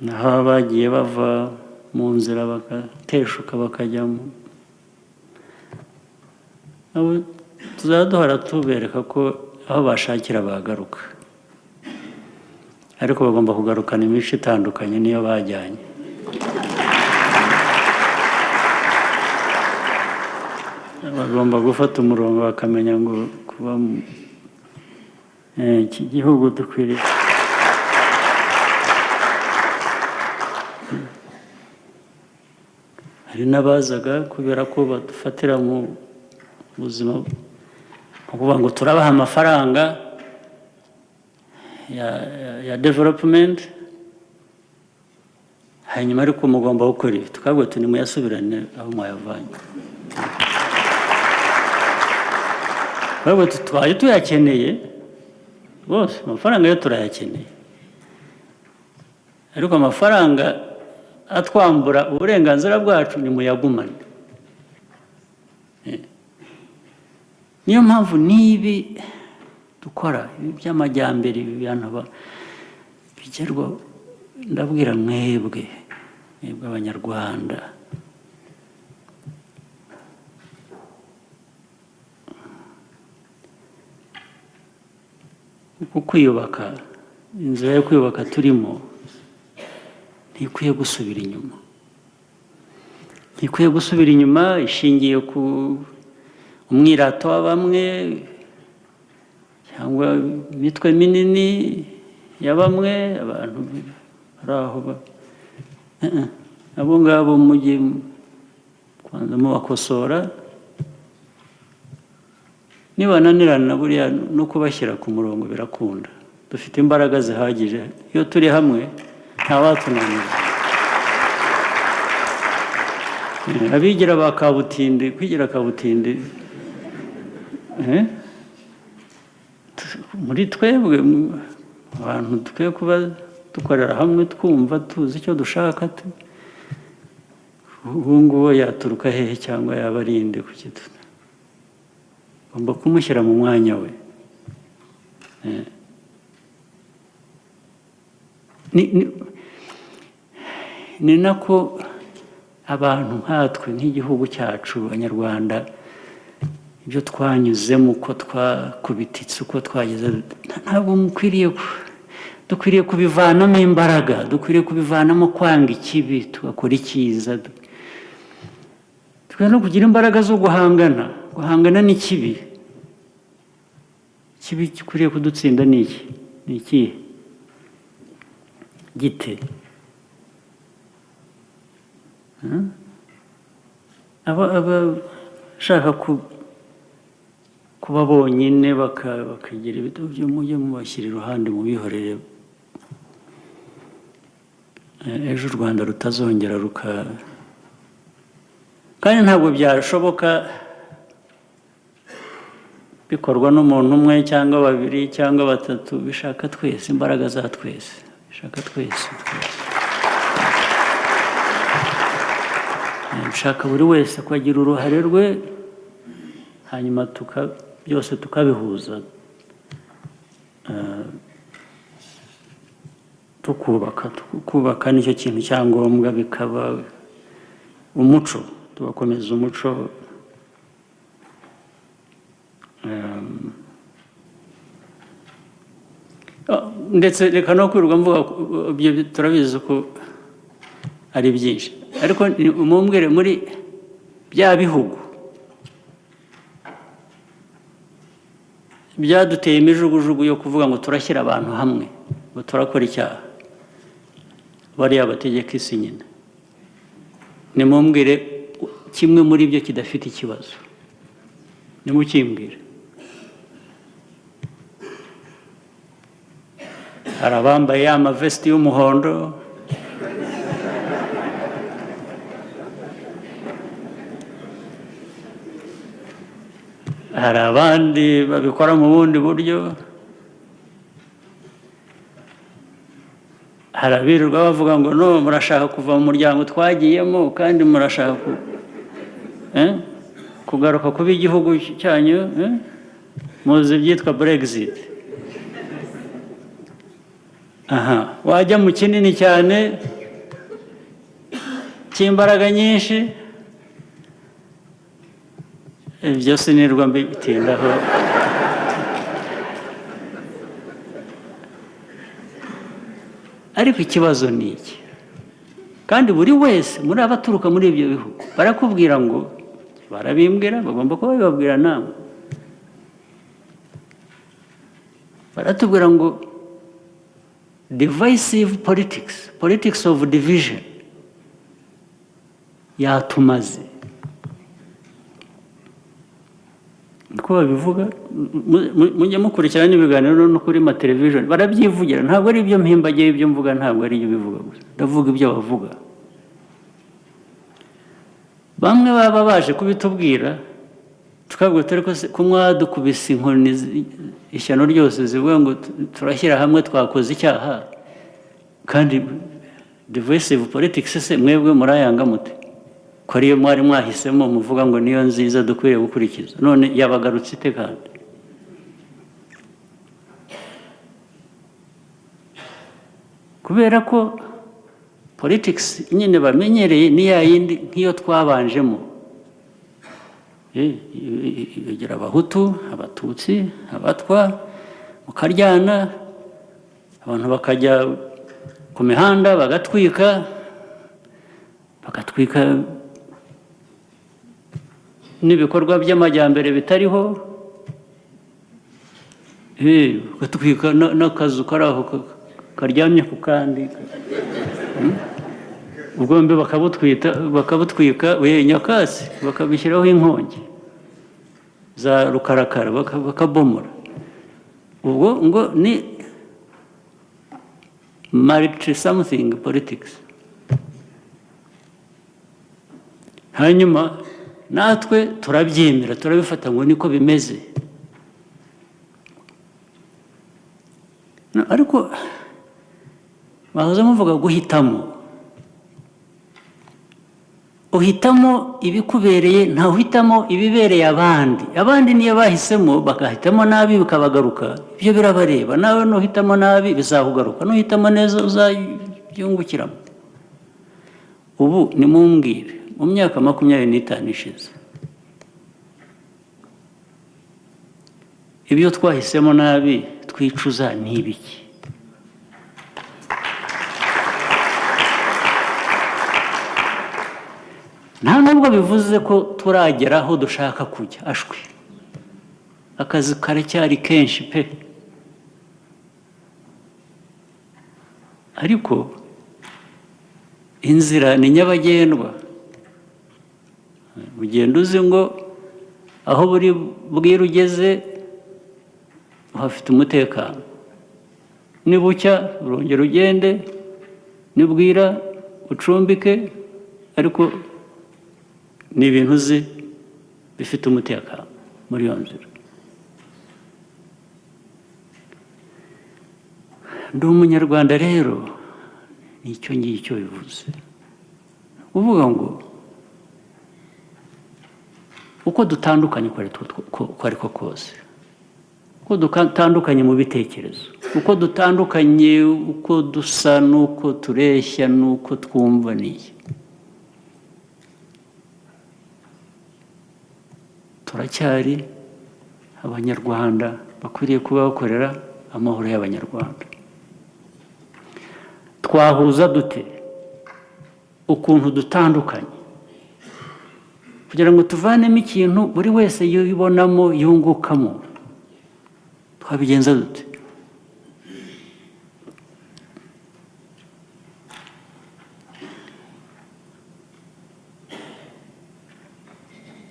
naho bagiye bava mu nzira bagateshuka bakajya tuzajya duhora tubereka ko aho bashakira bagaruka, ariko bagomba kugarukana imico itandukanye niyo bajyanye. Bagomba gufata umurongo bakamenya ngo kuba iki gihugu dukwiriye hari n'abazaga kubera ko badufatira mu buzima kuvuga ngo turabaha amafaranga ya development hanyuma ariko mugomba gukora ibi, tukabwira tuti nimuyasubirane aho mwayavanye. Babwo twaje tuyakeneye bose, amafaranga yo turayakeneye, ariko amafaranga atwambura uburenganzira bwacu nimuyagumane. Niyo mpamvu nibi dukora ibi by'amajyambere, ibi bintu bigerwa, ndabwira mwebwe abanyarwanda, uku kwiyubaka, inzira yo kwiyubaka turimo ntikwiye gusubira inyuma, ntikwiye gusubira inyuma. Ishingiye ku umwirato wa bamwe cyangwa imitwe minini ya bamwe, abantu bari aho abo ngabo mujye kwanza mubakosora, nibananirana buriya no kubashyira ku murongo birakunda. Dufite imbaraga zihagije, iyo turi hamwe ntawatunanira. Abigira ba kabutindi, kwigira kabutindi muri twebwe abantu dukwiye kuba dukorera hamwe, twumva tuzi icyo dushaka. Ubu ngubu yaturuka hehe cyangwa yaba ari inde ku kitu, ugomba kumushyira mu mwanya we. Ni nako abantu nkatwe nk'igihugu cyacu abanyarwanda, ibyo twanyuzemo, uko twakubititse, uko twageze, ntabwo dukwiriye kubivanamo imbaraga, dukwiriye kubivanamo kwanga ikibi tugakora icyiza. Tukwiye no kugira imbaraga zo guhangana n'ikibi. Ikibi gikwiriye kudutsinda ni iki? Ni ikihe? Gite? Abashaka kuba bonyine bakagira ibito byo mujye mubashyira iruhande, mubihorere. Ejo u Rwanda rutazongera kandi ntabwo byashoboka bikorwa n'umuntu umwe cyangwa babiri cyangwa batatu. Bishaka twese, imbaraga za twese, bishaka twese. Bishaka buri wese ko agira uruhare rwe, hanyuma byose tukabihuza, tukubaka nicyo kintu cyangombwa, bikaba umuco, tugakomeza umuco. Ndetse reka no kwirirwa mvuga ibyo, turabizi ko ari byinshi, ariko mumbwire muri bya bihugu byaduteye imijugujugu yo kuvuga ngo turashyira abantu hamwe ngo turakora icyaha, bariya bategeka isi nyine, nimumbwire kimwe muri byo kidafite ikibazo, nimukimbwire. Hari abambaye amavesiti y'umuhondo, hari abandi babikora mu bundi buryo, hari abirirwa bavuga ngo no murashaka kuva mu muryango twagiyemo kandi murashaka kugaruka kuba igihugu cyanyu, muzi ibyitwa Brexit. aha wajya mu kinini cyane cy'imbaraga nyinshi, ibyo sinirwa mbitindaho. Ariko ikibazo ni iki, kandi buri wese muri abaturuka muri ibyo bihugu barakubwira ngo, barabimbwira, bagomba kuba babibabwira namwe, baratubwira ngo divisive politics, politics of division yatumaze. Niko babivuga, mujye mukurikirana n'ibiganiro no kuri mateleviziyo barabyivugira, ntabwo ari ibyo mpimbagiye, ibyo mvuga ntabwo ari ibyo bivuga gusa, ndavuga ibyo bavuga. Bamwe baba baje kubitubwira tukabwira turi ko mwadukubise inkoni ishyano ryose zivuga ngo turashyira hamwe twakoze icyaha, kandi divisive politics se mwebwe murayanga mute ko ariyo mwari mwahisemo muvuga ngo niyo nziza dukwiye gukurikiza, none yabagarutse ite? Kandi kubera ko politics nyine bamenyereye ni ya yindi nk'iyo twabanjemo, igira abahutu, abatutsi, abatwa, mukaryana, abantu bakajya ku mihanda bagatwika n'ibikorwa by'amajyambere bitariho, bagatwika n'akazu kari aho karyamye ku kandi, ubwombe bakabutwika nyakatsi, bakabishyiraho inkongi za rukarakara, bakabomora. Ubwo ngo ni multi something politics. Hanyuma natwe turabyemera, turabifata ngo niko bimeze. Ariko bahoze muvuga guhitamo, uhitamo ibikubereye, nta uhitamo ibibereye abandi. Abandi niyo bahisemo bakahitamo nabi bikabagaruka, ibyo birabareba. Nawe nuhitamo nabi bizakugaruka, nuhitamo neza uzabyungukiramo. Ubu nimumbwire, mu myaka 25 ishize, ibyo twahisemo nabi twicuza ni ibiki? Nta nubwo bivuze ko turagera aho dushaka kujya, ashwi akazi karacyari kenshi pe. Ariko inzira ni nyabagendwa, ugenda uzi ngo aho bwira ugeze uhafite umutekano, nibucya urongera ugende, nibwira ucumbike, ariko ni ibintu uzi bifite umutekano muri iyo nzira. Ndi umunyarwanda rero, nicyo ngicyo bivuze. Uvuga ngo uko dutandukanye ko ariko kose, uko dutandukanye mu bitekerezo, uko dutandukanye, uko dusa, n'uko tureshya, n'uko twumva, n'iyi turacyari abanyarwanda bakwiriye kuba bakorera amahoro y'abanyarwanda. Twahuza dute ukuntu dutandukanye kugira ngo tuvanemo ikintu buri wese yibonamo yungukamo? Twabigenza dute?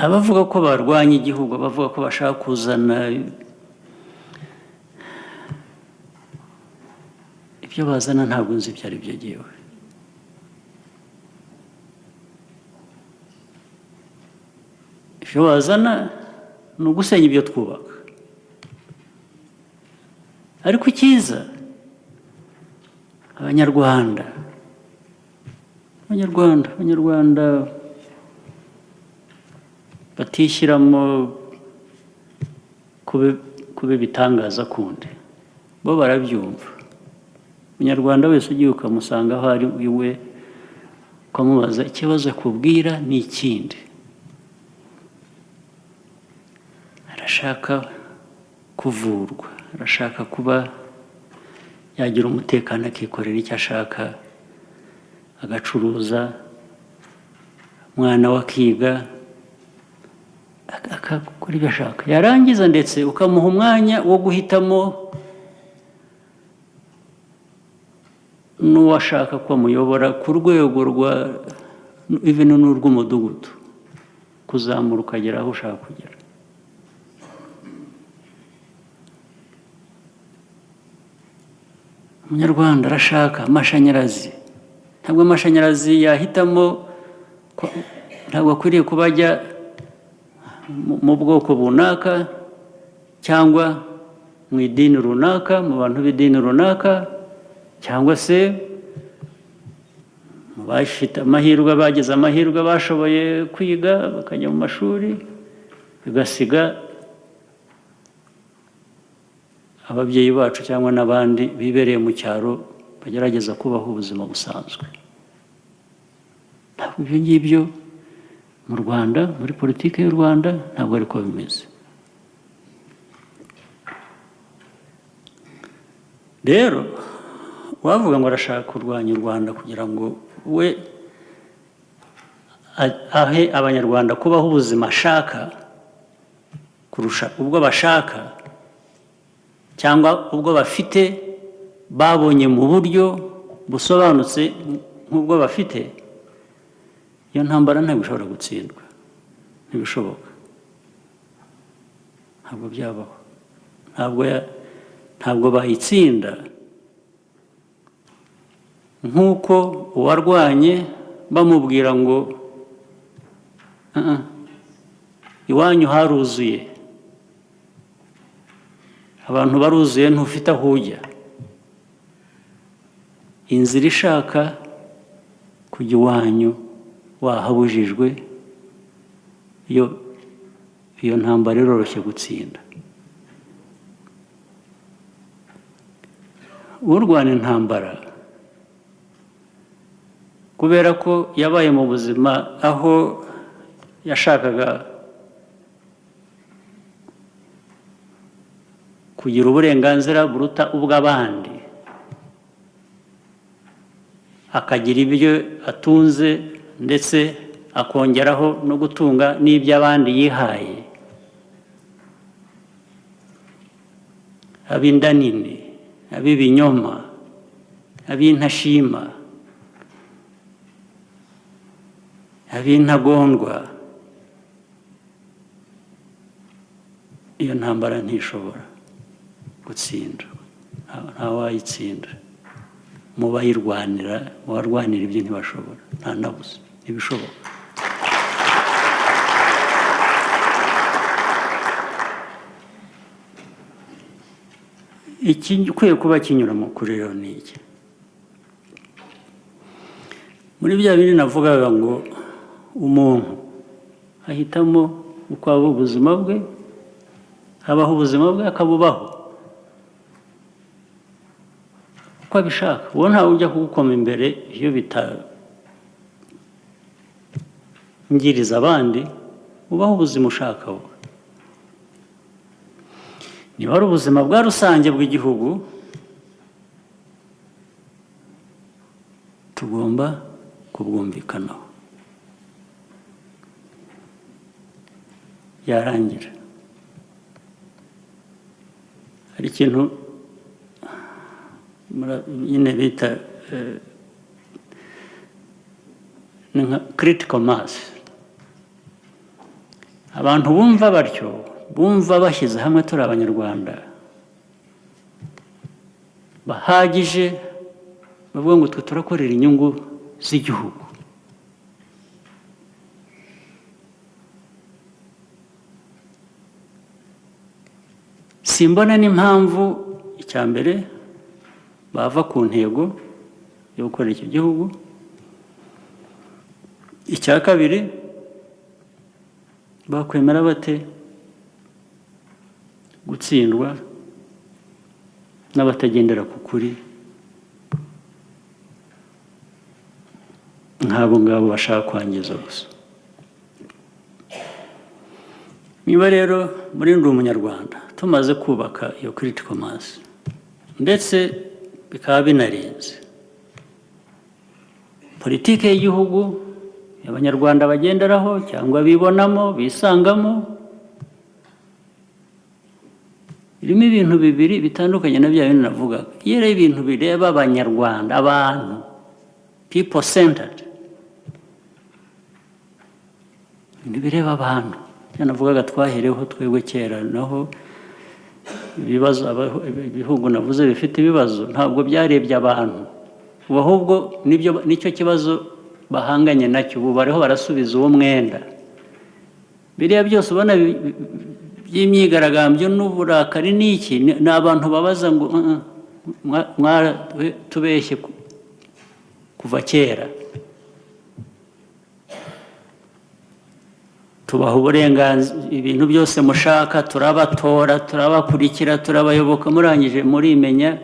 Abavuga ko barwanya igihugu, abavuga ko bashaka kuzana ibyo bazana, ntabwo nzi ibyo ari byo giyewe. Ibyo bazana ni ugusenya ibyo twubaka. Ariko icyiza, abanyarwanda batishyiramo kuba ibitangaza kundi, bo barabyumva. umunyarwanda wese ugiye ukamusanga aho ari iwe ukamubaza ikibazo akubwira ni ikindi, arashaka kuvurwa, arashaka kuba yagira umutekano akikorera icyo ashaka, agacuruza, umwana we akiga, akakora ibyo ashaka, yarangiza ndetse ukamuha umwanya wo guhitamo n'uwo ashaka ko amuyobora ku rwego rwa even n'urw'umudugudu, kuzamura ukagera aho ushaka kugera. Umunyarwanda arashaka amashanyarazi, ntabwo amashanyarazi yahitamo, ntabwo akwiriye kuba ajya mu bwoko runaka cyangwa mu idini runaka, mu bantu b'idini runaka, cyangwa se mu bafite amahirwe, bagize amahirwe bashoboye kwiga bakajya mu mashuri, bigasiga ababyeyi bacu cyangwa n'abandi bibereye mu cyaro bagerageza kubaho ubuzima busanzwe. Ntabwo ibyo ngibyo mu Rwanda, muri politiki y'u Rwanda ntabwo ariko bimeze. Rero wavuga ngo arashaka kurwanya u Rwanda kugira ngo we ahe abanyarwanda kubaho ubuzima ashaka kurusha ubwo bashaka cyangwa ubwo bafite babonye mu buryo busobanutse nk'ubwo bafite, iyo ntambara ntabwo ishobora gutsindwa, ntibishoboka, ntabwo byabaho, ntabwo bayitsinda nk'uko uwarwanye bamubwira ngo iwanyu haruzuye, abantu baruzuye ntufite aho ujya, inzira ishaka kujya iwanyu wahabujijwe, iyo ntambara iroroshye gutsinda. Urwana intambara kubera ko yabaye mu buzima aho yashakaga kugira uburenganzira buruta ubw'abandi, akagira ibyo atunze ndetse akongeraho no gutunga n'iby'abandi yihaye, ab'inda nini, ab'ibinyoma, ab'intashima, ab'intagondwa, iyo ntambara ntishobora gutsinda, ntawayitsinda. Mu bayirwanira, mu barwanira ibyo ntibashobora, nta na busa, ntibishoboka. Ikikwiye kuba kinyura mu kuri rero ni iki? Muri bya bindi navugaga ngo umuntu ahitamo uko aba ubuzima bwe, abaho ubuzima bwe akabubaho uko abishaka, uwo ntawe ujya kugukoma imbere iyo bitangiriza abandi, ubaho ubuzima ushaka wowe. Niba ari ubuzima bwa rusange bw'igihugu, tugomba kubwumvikanaho, yarangira. Hari ikintu nyine bita ni nka critical mass. Abantu bumva batyo, bumva bashyize hamwe turi abanyarwanda bahagije, bavuga ngo twe turakorera inyungu z'igihugu. Simbona n'impamvu icya mbere bava ku ntego yo gukorera iki gihugu, icya kabiri bakwemera bate gutsindwa n'abatagendera ku kuri nk'abo ngabo bashaka kwangiza gusa. Niba rero muri ndi umunyarwanda tumaze kubaka iyo critical mass ndetse bikaba binarenze, politiki y'igihugu abanyarwanda bagenderaho cyangwa bibonamo bisangamo irimo ibintu bibiri bitandukanye na bya bintu navugaga. Iyo ari ibintu bireba abanyarwanda, abantu, people centered, ibintu bireba abantu, ibyo navugaga twahereho twebwe kera. Naho ibibazo ibihugu navuze bifite ibibazo ntabwo byarebye abantu, ahubwo nicyo kibazo bahanganye nacyo. Ubu bariho barasubiza uwo mwenda. Biriya byose ubona by'imyigaragambyo n'uburakari n'iki, ni abantu babaza ngo tubeshye kuva kera, tubaha uburenganzira, ibintu byose mushaka turabatora, turabakurikira, turabayoboka, murangije murimenya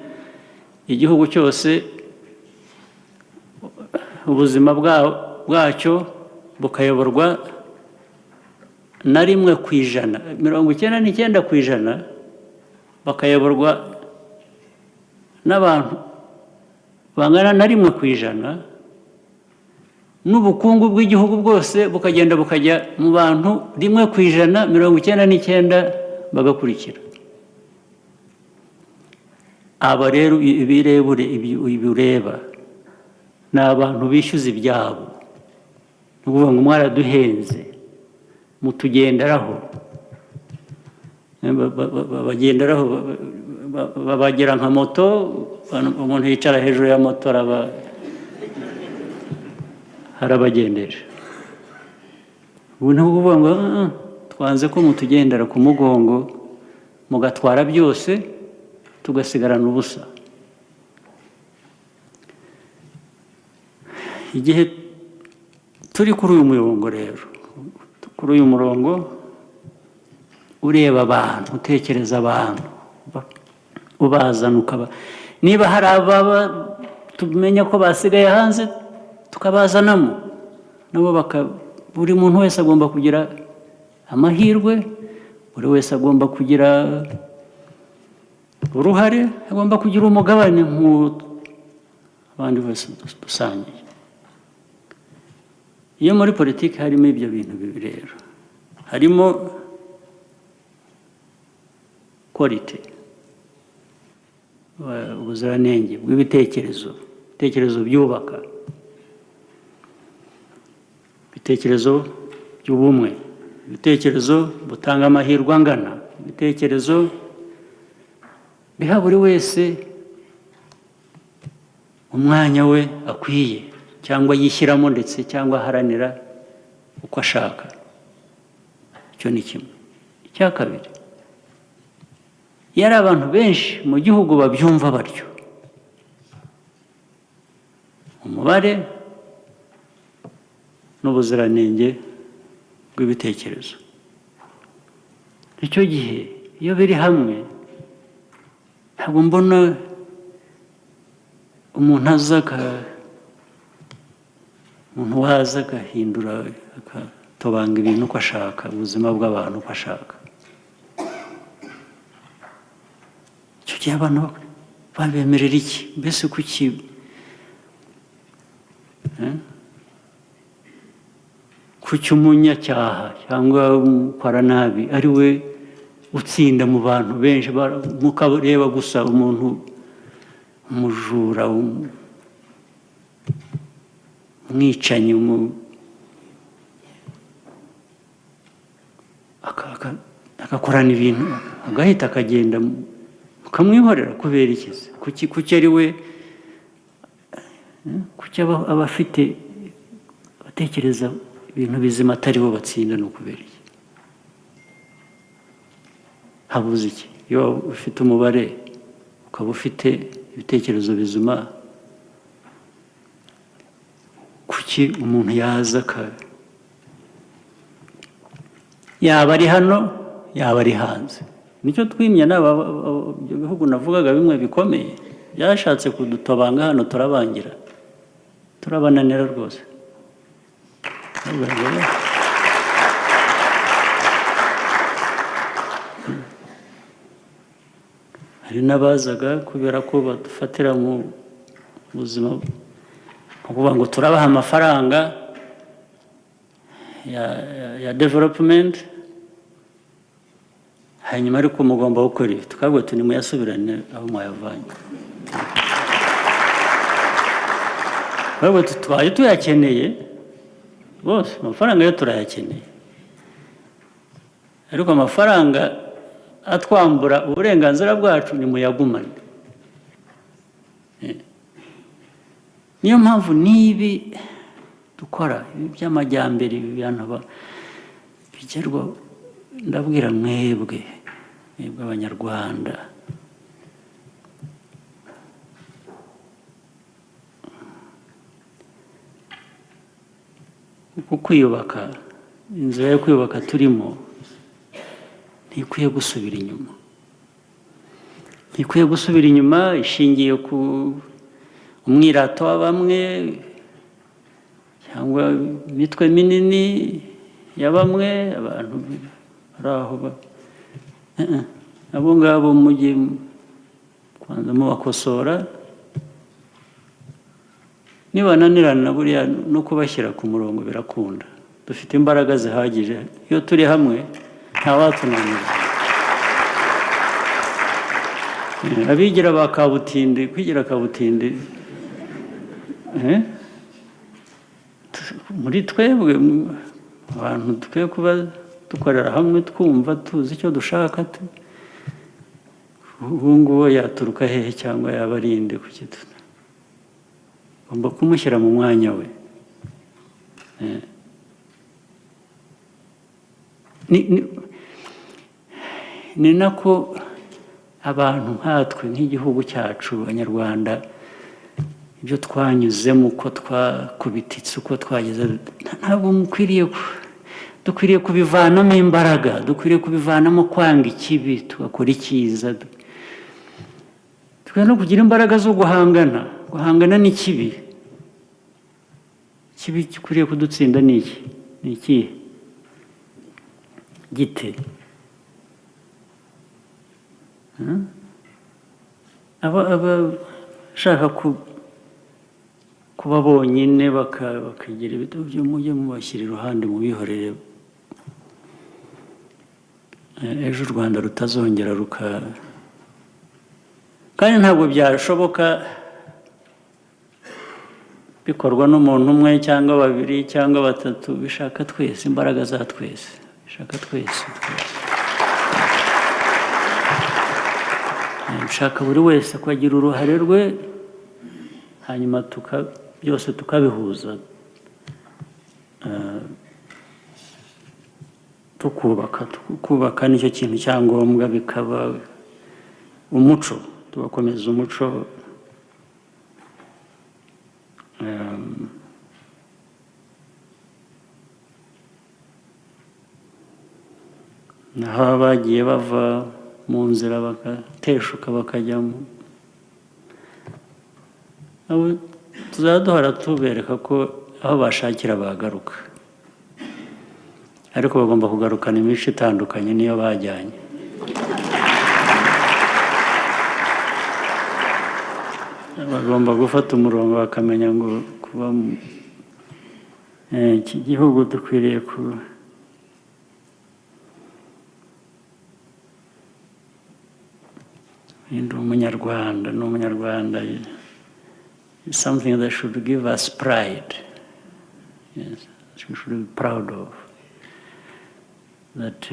igihugu cyose ubuzima bwacyo bukayoborwa na 1%, 99% bakayoborwa n'abantu bangana na 1%, n'ubukungu bw'igihugu bwose bukagenda bukajya mu bantu 1%, 99% bagakurikira. Aba rero ibireba ni abantu bishyuza ibyabo, ni ukuvuga ngo mwaraduhenze mutugenderaho, bagenderaho, babagira nka moto, umuntu yicara hejuru ya moto harabagendesha. Ubu ni ukuvuga ngo twanze ko mutugendera ku mugongo mugatwara byose tugasigarana ubusa. Igihe turi kuri uyu murongo rero, kuri uyu murongo ureba abantu, utekereza abantu, ubazana niba hari ababa tumenya ko basigaye hanze tukabazanamo nabo, buri muntu wese agomba kugira amahirwe, buri wese agomba kugira uruhare, agomba kugira umugabane nk'abandi bose dusangiye. Iyo muri politiki harimo ibyo bintu bibiri rero, harimo quality, ubuziranenge bw'ibitekerezo, ibitekerezo byubaka, ibitekerezo by'ubumwe, ibitekerezo butanga amahirwe angana, ibitekerezo biha buri wese umwanya we akwiye cyangwa yishyiramo ndetse cyangwa aharanira uko ashaka. Icyo ni kimwe. Icya kabiri, iyo ari abantu benshi mu gihugu babyumva batyo, umubare n'ubuziranenge bw'ibitekerezo, icyo gihe iyo biri hamwe ntabwo mbona umuntu waza agahindura, agatobanga ibintu uko ashaka, ubuzima bw'abantu uko ashaka. Icyo gihe abantu babemerera iki? Mbese kuki umunyacyaha cyangwa ukora nabi ari we utsinda mu bantu benshi, mukareba gusa umuntu umujura, umwicanyi, agakorana ibintu agahita akagenda, mukamwihorera kubera iki? Kuki ari we, kuki aba afite abatekereza ibintu bizima atari bo batsinda? ni ukubera iki? habuze iki? Iyo ufite umubare ukaba ufite ibitekerezo bizima, kuki umuntu yaza yaba ari hano yaba ari hanze? Nicyo twimye ibyo bihugu navugaga bimwe bikomeye byashatse kudutobanga hano, turabangira, turabananira rwose. hari n'abazaga kubera ko badufatira mu buzima kuvuga ngo turabaha amafaranga ya development hanyuma ariko mugomba gukora ibi tukabwo nimuyasubirane aho mwayavanye ahubwo twaje tuyakeneye bose amafaranga yo turayakeneye ariko amafaranga atwambura uburenganzira bwacu nimuyagumane niyo mpamvu nibi dukora ibi by'amajyambere ibi bintu bigerwa ndabwira mwebwe abanyarwanda uko kwiyubaka inzira yo kwiyubaka turimo ntikwiye gusubira inyuma ntikwiye gusubira inyuma ishingiye ku umwirato wa bamwe cyangwa imitwe minini ya bamwe abantu bari aho abo ngabo mujye kwanza mubakosora nibananirana buriya no kubashyira ku murongo birakunda dufite imbaraga zihagije iyo turi hamwe ntawatunanira abigira ba kabutindi kwigira kabutindi muri twebwe abantu dukwiye kuba dukorera hamwe twumva tuzi icyo dushaka ubu ngubu yaturuka hehe cyangwa yaba arinde ku kitu ugomba kumushyira mu mwanya we ni nako abantu nkatwe nk'igihugu cyacu abanyarwanda ibyo twanyuzemo uko twakubititse uko twageze ntabwo dukwiriye kubivanamo imbaraga dukwiriye kubivanamo kwanga ikibi tugakora icyiza tukwiye no kugira imbaraga zo guhangana n'ikibi ikibi gikwiriye kudutsinda ni ikihe gite abashaka kuba bonyine bakagira ibitabo byo mujye mubashyira iruhande mubihorere ejo u Rwanda rutazongera kandi ntabwo byashoboka bikorwa n'umuntu umwe cyangwa babiri cyangwa batatu bishaka twese imbaraga za twese bishaka twese bishaka buri wese ko agira uruhare rwe hanyuma byose tukabihuza tukubaka nicyo kintu cyangombwa bikaba umuco tugakomeza umuco naho bagiye bava mu nzira bagateshuka bakajyamo tuzajya duhora tubereka ko aho bashakira bagaruka ariko bagomba kugarukana imico itandukanye niyo bajyanye bagomba gufata umurongo bakamenya ngo kuba iki gihugu dukwiriye umunyarwanda n'umunyarwanda is something that should give us pride. Yes, we should be proud of that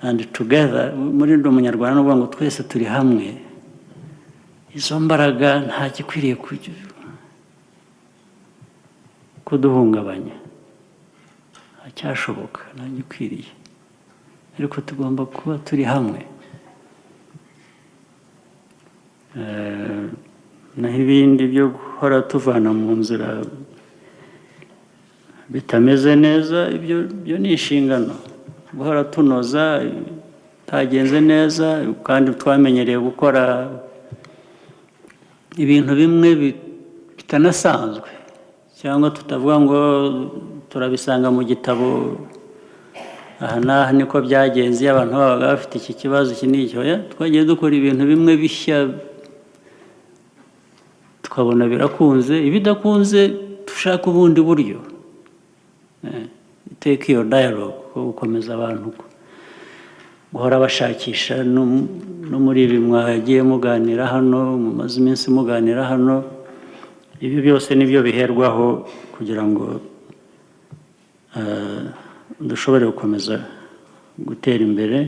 and together muri ndo umunyarwanda n'uvuga ngo twese turi hamwe izo mbaraga nta gikwiriye kuduhungabanya ntacyashoboka nta gikwiriye ariko tugomba kuba turi hamwe naho ibindi byo guhora tuvana mu nzira bitameze neza ibyo ni inshingano guhora tunoza tagenze neza kandi twamenyereye gukora ibintu bimwe bitanasanzwe cyangwa tutavuga ngo turabisanga mu gitabo aha n'aha niko byagenze iyo abantu babaga bafite iki kibazo iki n'icyo, twagiye dukora ibintu bimwe bishya tukabona birakunze, ibidakunze dushaka ubundi buryo, iteka iyo dialogue gukomeza abantu guhora bashakisha no muri ibi mwagiye muganira hano, mumaze iminsi muganira hano, ibi byose nibyo biherwaho kugira ngo dushobore gukomeza gutera imbere.